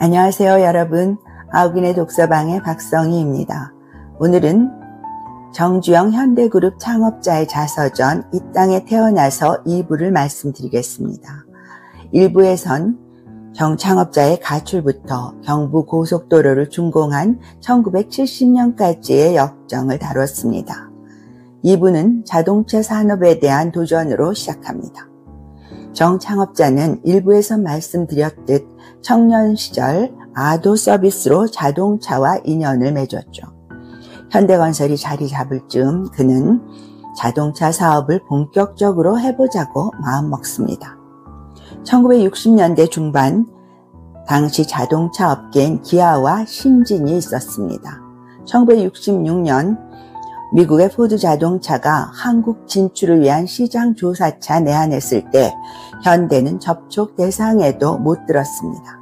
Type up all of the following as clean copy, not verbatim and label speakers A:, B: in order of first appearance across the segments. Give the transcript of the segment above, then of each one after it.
A: 안녕하세요 여러분. 아욱인의 독서방의 박성희입니다. 오늘은 정주영 현대그룹 창업자의 자서전 이 땅에 태어나서 2부를 말씀드리겠습니다. 1부에선 정창업자의 가출부터 경부고속도로를 준공한 1970년까지의 역정을 다뤘습니다. 2부는 자동차 산업에 대한 도전으로 시작합니다. 정창업자는 1부에서 말씀드렸듯 청년 시절 아도 서비스로 자동차와 인연을 맺었죠. 현대건설이 자리 잡을 즈음 그는 자동차 사업을 본격적으로 해보자고 마음먹습니다. 1960년대 중반 당시 자동차 업계엔 기아와 신진이 있었습니다. 1966년 미국의 포드 자동차가 한국 진출을 위한 시장 조사차 내한했을 때 현대는 접촉 대상에도 못 들었습니다.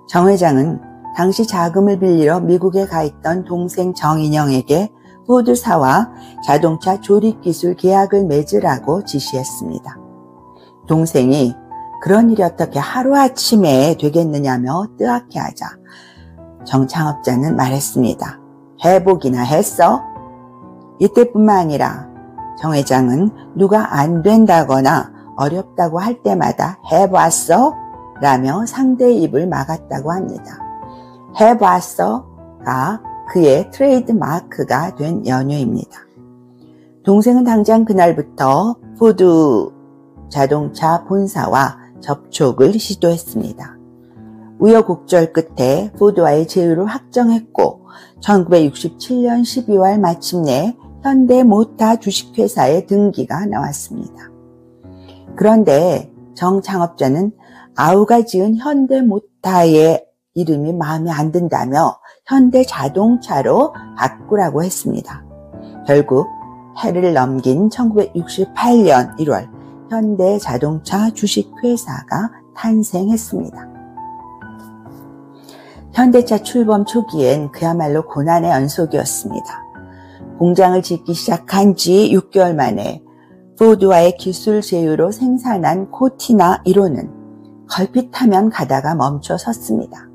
A: 정 회장은 당시 자금을 빌리러 미국에 가 있던 동생 정인영에게 포드사와 자동차 조립기술 계약을 맺으라고 지시했습니다. 동생이 그런 일이 어떻게 하루아침에 되겠느냐며 뜨악해 하자 정창업자는 말했습니다. 해보기나 했어? 이때뿐만 아니라 정 회장은 누가 안 된다거나 어렵다고 할 때마다 해봤어? 라며 상대의 입을 막았다고 합니다. 해봤어가 그의 트레이드 마크가 된 연유입니다. 동생은 당장 그날부터 포드 자동차 본사와 접촉을 시도했습니다. 우여곡절 끝에 포드와의 제휴를 확정했고 1967년 12월 마침내 현대모타 주식회사의 등기가 나왔습니다. 그런데 정 창업자는 아우가 지은 현대모타의 이름이 마음에 안 든다며 현대자동차로 바꾸라고 했습니다. 결국 해를 넘긴 1968년 1월 현대자동차 주식회사가 탄생했습니다. 현대차 출범 초기엔 그야말로 고난의 연속이었습니다. 공장을 짓기 시작한 지 6개월 만에 포드와의 기술 제휴로 생산한 코티나 1호는 걸핏하면 가다가 멈춰 섰습니다.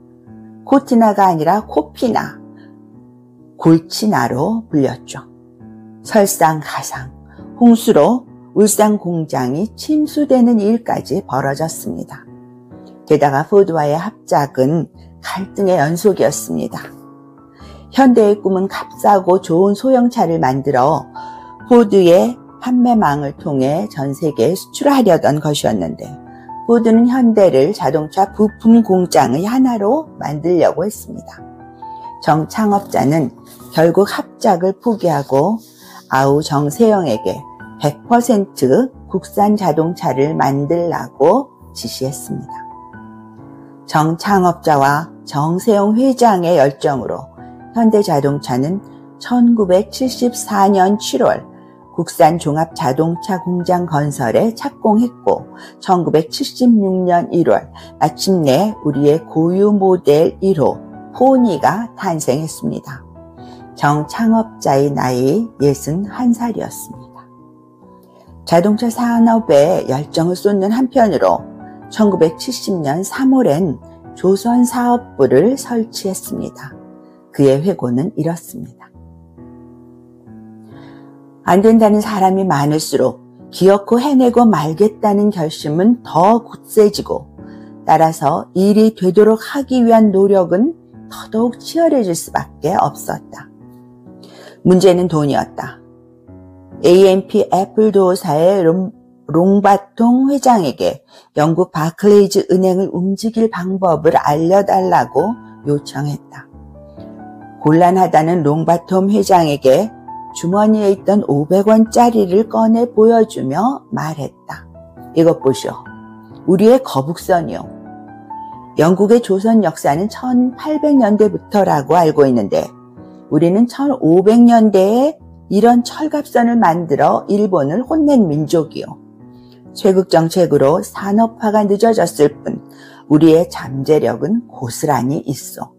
A: 코티나가 아니라 코피나, 골치나로 불렸죠. 설상가상, 홍수로 울산 공장이 침수되는 일까지 벌어졌습니다. 게다가 포드와의 합작은 갈등의 연속이었습니다. 현대의 꿈은 값싸고 좋은 소형차를 만들어 포드의 판매망을 통해 전 세계에 수출하려던 것이었는데 포드는 현대를 자동차 부품 공장의 하나로 만들려고 했습니다. 정 창업자는 결국 합작을 포기하고 아우 정세영에게 100% 국산 자동차를 만들라고 지시했습니다. 정 창업자와 정세영 회장의 열정으로 현대자동차는 1974년 7월 국산 종합자동차 공장 건설에 착공했고 1976년 1월 마침내 우리의 고유 모델 1호 포니가 탄생했습니다. 정 창업자의 나이 61살이었습니다. 자동차 산업에 열정을 쏟는 한편으로 1970년 3월엔 조선사업부를 설치했습니다. 그의 회고는 이렇습니다. 안 된다는 사람이 많을수록 기어코 해내고 말겠다는 결심은 더 굳세지고 따라서 일이 되도록 하기 위한 노력은 더더욱 치열해질 수밖에 없었다. 문제는 돈이었다. AMP 애플도어사의 롱바통 회장에게 영국 바클레이즈 은행을 움직일 방법을 알려달라고 요청했다. 곤란하다는 롱바톰 회장에게 주머니에 있던 500원짜리를 꺼내 보여주며 말했다. 이것 보시오. 우리의 거북선이요. 영국의 조선 역사는 1800년대부터라고 알고 있는데 우리는 1500년대에 이런 철갑선을 만들어 일본을 혼낸 민족이요. 쇄국 정책으로 산업화가 늦어졌을 뿐 우리의 잠재력은 고스란히 있어.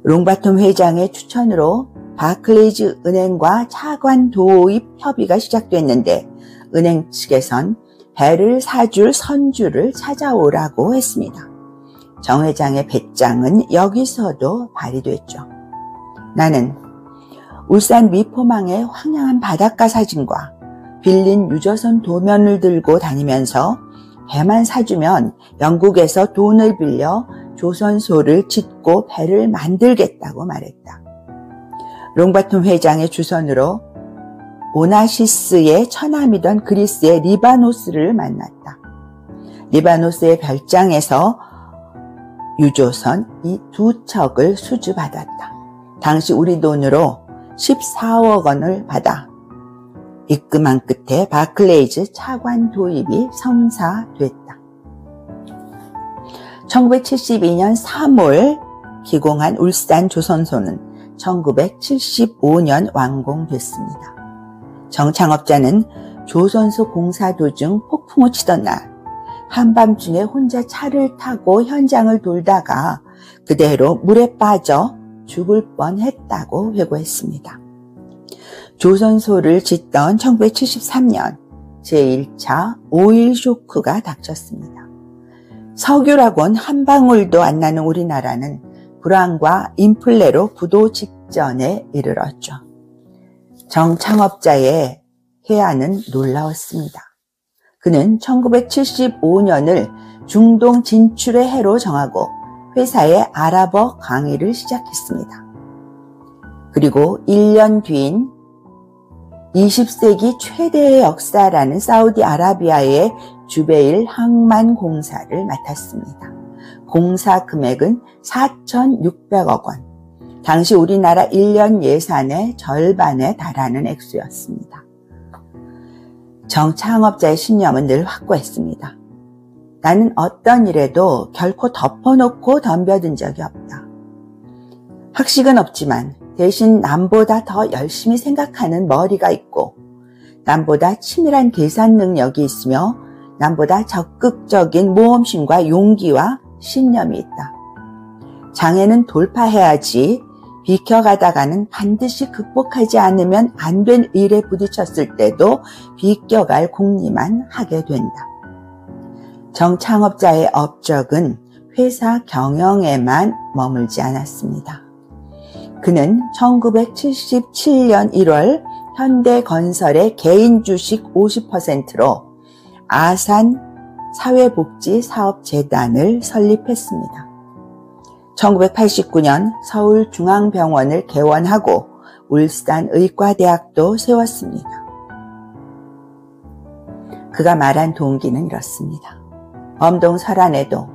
A: 롱바톰 회장의 추천으로 바클레이즈 은행과 차관 도입 협의가 시작됐는데 은행 측에선 배를 사줄 선주를 찾아오라고 했습니다. 정 회장의 배짱은 여기서도 발휘됐죠. 나는 울산 미포망의 황량한 바닷가 사진과 빌린 유조선 도면을 들고 다니면서 배만 사주면 영국에서 돈을 빌려 조선소를 짓고 배를 만들겠다고 말했다. 롱바톰 회장의 주선으로 오나시스의 처남이던 그리스의 리바노스를 만났다. 리바노스의 별장에서 유조선 이 두 척을 수주받았다. 당시 우리 돈으로 14억 원을 받아 입금한 끝에 바클레이즈 차관 도입이 성사됐다. 1972년 3월 기공한 울산 조선소는 1975년 완공됐습니다. 정 창업자는 조선소 공사 도중 폭풍우 치던 날 한밤중에 혼자 차를 타고 현장을 돌다가 그대로 물에 빠져 죽을 뻔했다고 회고했습니다. 조선소를 짓던 1973년 제1차 오일 쇼크가 닥쳤습니다. 석유라곤 한 방울도 안 나는 우리나라는 불황과 인플레로 부도 직전에 이르렀죠. 정 창업자의 해안은 놀라웠습니다. 그는 1975년을 중동 진출의 해로 정하고 회사에 아랍어 강의를 시작했습니다. 그리고 1년 뒤인 20세기 최대의 역사라는 사우디아라비아의 주베일 항만 공사를 맡았습니다. 공사 금액은 4,600억 원. 당시 우리나라 1년 예산의 절반에 달하는 액수였습니다. 정 창업자의 신념은 늘 확고했습니다. 나는 어떤 일에도 결코 덮어놓고 덤벼든 적이 없다. 학식은 없지만 대신 남보다 더 열심히 생각하는 머리가 있고 남보다 치밀한 계산 능력이 있으며 남보다 적극적인 모험심과 용기와 신념이 있다. 장애는 돌파해야지 비켜가다가는 반드시 극복하지 않으면 안 된 일에 부딪혔을 때도 비껴갈 궁리만 하게 된다. 정 창업자의 업적은 회사 경영에만 머물지 않았습니다. 그는 1977년 1월 현대건설의 개인 주식 50%로 아산 사회복지사업재단을 설립했습니다. 1989년 서울중앙병원을 개원하고 울산의과대학도 세웠습니다. 그가 말한 동기는 이렇습니다. 범동설안에도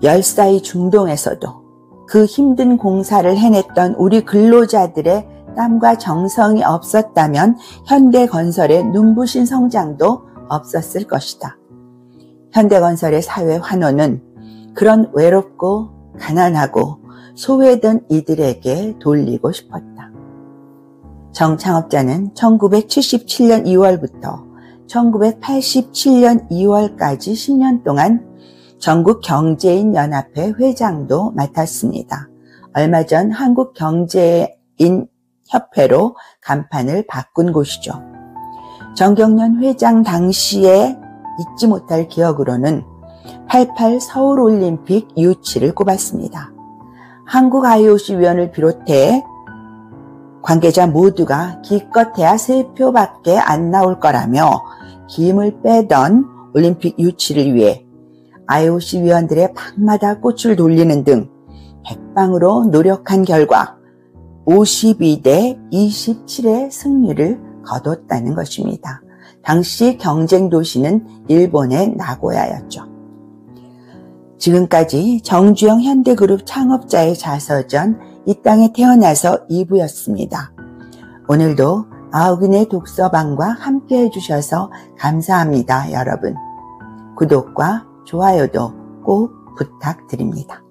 A: 열사의 중동에서도 그 힘든 공사를 해냈던 우리 근로자들의 땀과 정성이 없었다면 현대건설의 눈부신 성장도 없었을 것이다. 현대건설의 사회 환호는 그런 외롭고 가난하고 소외된 이들에게 돌리고 싶었다. 정 창업자는 1977년 2월부터 1987년 2월까지 10년 동안 전국경제인연합회 회장도 맡았습니다. 얼마 전 한국경제인협회로 간판을 바꾼 곳이죠. 정경련 회장 당시에 잊지 못할 기억으로는 88 서울올림픽 유치를 꼽았습니다. 한국 IOC 위원을 비롯해 관계자 모두가 기껏해야 3표밖에 안 나올 거라며 기임을 빼던 올림픽 유치를 위해 IOC 위원들의 방마다 꽃을 돌리는 등 백방으로 노력한 결과 52대 27의 승리를 거뒀다는 것입니다. 당시 경쟁 도시는 일본의 나고야였죠. 지금까지 정주영 현대그룹 창업자의 자서전 이 땅에 태어나서 2부였습니다. 오늘도 아우근의 독서방과 함께 해주셔서 감사합니다, 여러분. 구독과 좋아요도 꼭 부탁드립니다.